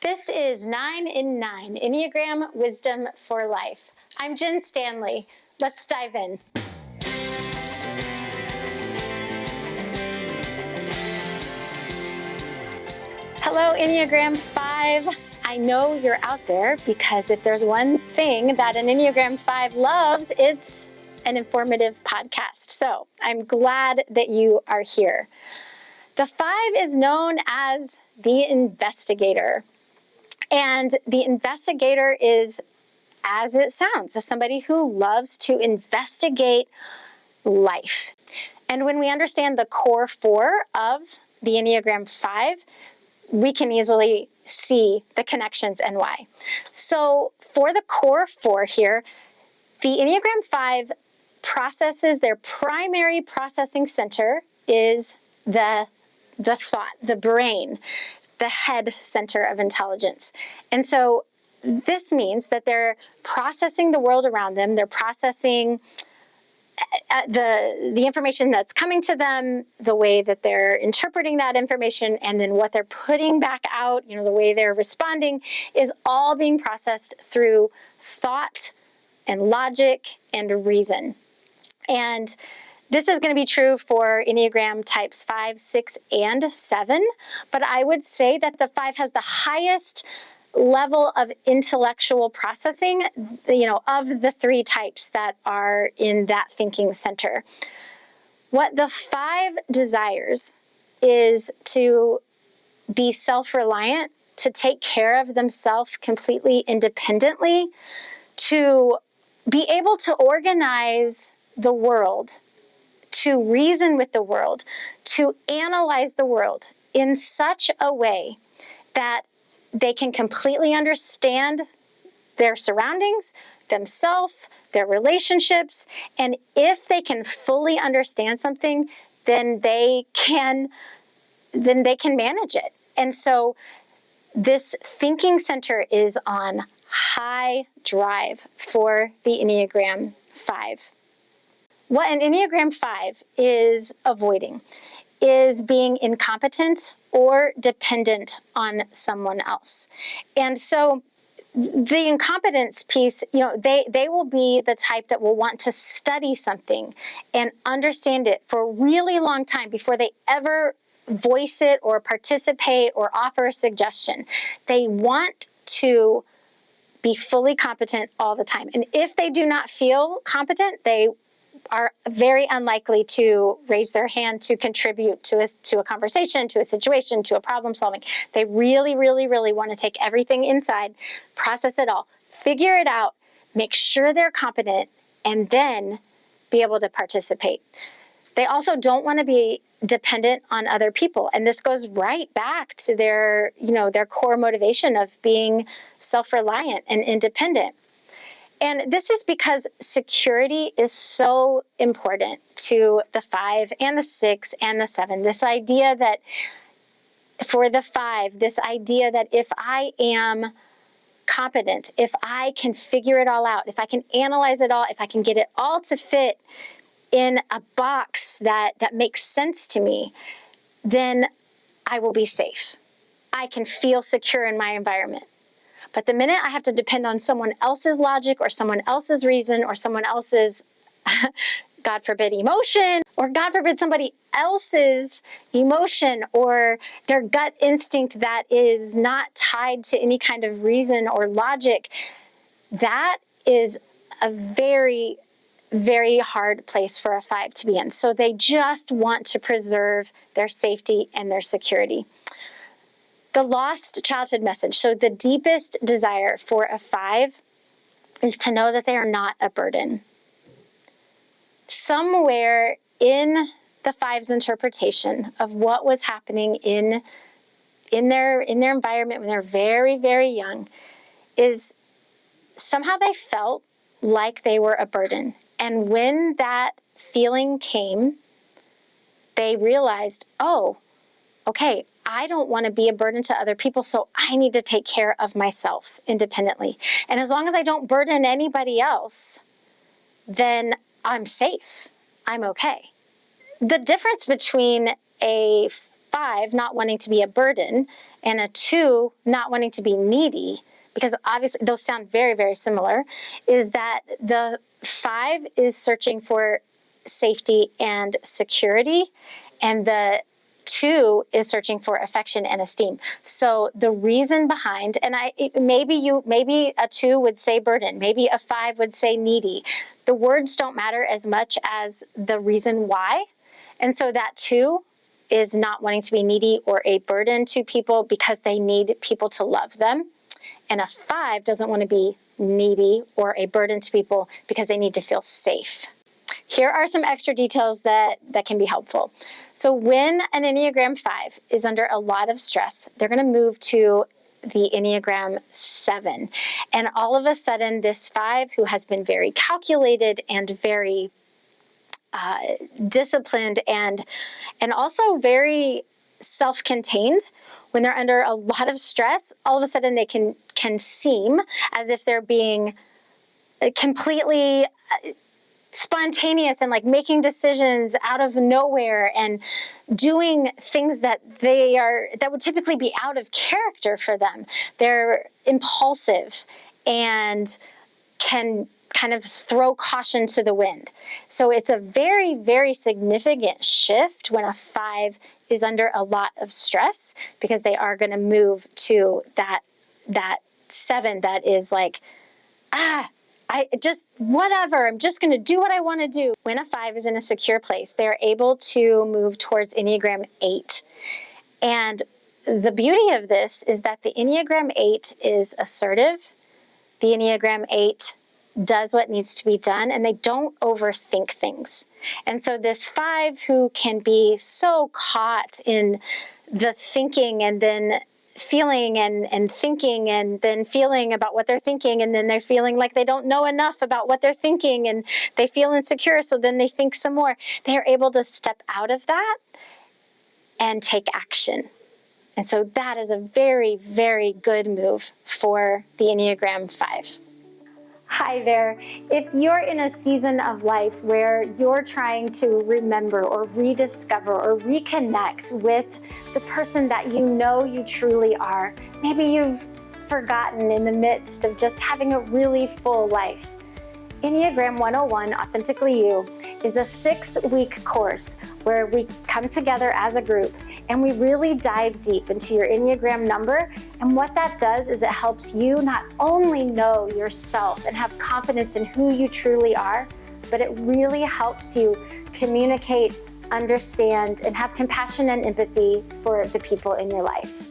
This is 9 in 9, Enneagram Wisdom for Life. I'm Jen Stanley. Let's dive in. Hello, Enneagram 5. I know you're out there because if there's one thing that an Enneagram 5 loves, it's an informative podcast. So I'm glad that you are here. The 5 is known as the Investigator. And the Investigator is, as it sounds, somebody who loves to investigate life. And when we understand the core 4 of the Enneagram 5, we can easily see the connections and why. So for the core 4 here, the Enneagram 5 processes, their primary processing center is the thought, the brain, the head center of intelligence. And so this means that they're processing the world around them. They're processing the information that's coming to them, the way that they're interpreting that information, and then what they're putting back out, the way they're responding is all being processed through thought and logic and reason. And this is going to be true for Enneagram types 5, 6, and 7, but I would say that the 5 has the highest level of intellectual processing, of the 3 types that are in that thinking center. What the 5 desires is to be self-reliant, to take care of themselves completely independently, to be able to organize the world, to reason with the world, to analyze the world in such a way that they can completely understand their surroundings, themselves, their relationships, and if they can fully understand something, then they can manage it. And so this thinking center is on high drive for the Enneagram 5. What an Enneagram 5 is avoiding is being incompetent or dependent on someone else. And so the incompetence piece, they will be the type that will want to study something and understand it for a really long time before they ever voice it or participate or offer a suggestion. They want to be fully competent all the time. And if they do not feel competent, they are very unlikely to raise their hand to contribute to a conversation, to a situation, to a problem solving. They really, really, really want to take everything inside, process it all, figure it out, make sure they're competent, and then be able to participate. They also don't want to be dependent on other people. And this goes right back to their core motivation of being self-reliant and independent. And this is because security is so important to the 5 and the 6 and the 7. This idea that for the 5, this idea that if I am competent, if I can figure it all out, if I can analyze it all, if I can get it all to fit in a box that makes sense to me, then I will be safe. I can feel secure in my environment. But the minute I have to depend on someone else's logic or someone else's reason or someone else's, God forbid, emotion, or God forbid, somebody else's emotion or their gut instinct that is not tied to any kind of reason or logic, that is a very, very hard place for a 5 to be in. So they just want to preserve their safety and their security. The lost childhood message. So the deepest desire for a 5 is to know that they are not a burden. Somewhere in the 5's interpretation of what was happening in their environment when they're very, very young is somehow they felt like they were a burden. And when that feeling came, they realized, oh, okay, I don't want to be a burden to other people, so I need to take care of myself independently. And as long as I don't burden anybody else, then I'm safe. I'm okay. The difference between a 5 not wanting to be a burden and a 2 not wanting to be needy, because obviously those sound very, very similar, is that the 5 is searching for safety and security, and the 2 is searching for affection and esteem. So the reason behind, and maybe a 2 would say burden, maybe a 5 would say needy. The words don't matter as much as the reason why. And so that 2 is not wanting to be needy or a burden to people because they need people to love them. And a 5 doesn't want to be needy or a burden to people because they need to feel safe. Here are some extra details that can be helpful. So when an Enneagram 5 is under a lot of stress, they're going to move to the Enneagram 7. And all of a sudden, this 5, who has been very calculated and very disciplined and also very self-contained, when they're under a lot of stress, all of a sudden they can seem as if they're being completely spontaneous and like making decisions out of nowhere and doing things that would typically be out of character for them. They're impulsive and can kind of throw caution to the wind. So it's a very, very significant shift when a 5 is under a lot of stress, because they are going to move to that 7 that is like, whatever, I'm just going to do what I want to do. When a 5 is in a secure place, they're able to move towards Enneagram 8. And the beauty of this is that the Enneagram 8 is assertive. The Enneagram 8 does what needs to be done, and they don't overthink things. And so this 5, who can be so caught in the thinking and then feeling and thinking and then feeling about what they're thinking, and then they're feeling like they don't know enough about what they're thinking and they feel insecure, so then they think some more. They're able to step out of that and take action. And so that is a very, very good move for the Enneagram 5. Hi there. If you're in a season of life where you're trying to remember or rediscover or reconnect with the person that you know you truly are, maybe you've forgotten in the midst of just having a really full life, Enneagram 101, Authentically You, is a 6-week course where we come together as a group and we really dive deep into your Enneagram number. And what that does is it helps you not only know yourself and have confidence in who you truly are, but it really helps you communicate, understand, and have compassion and empathy for the people in your life.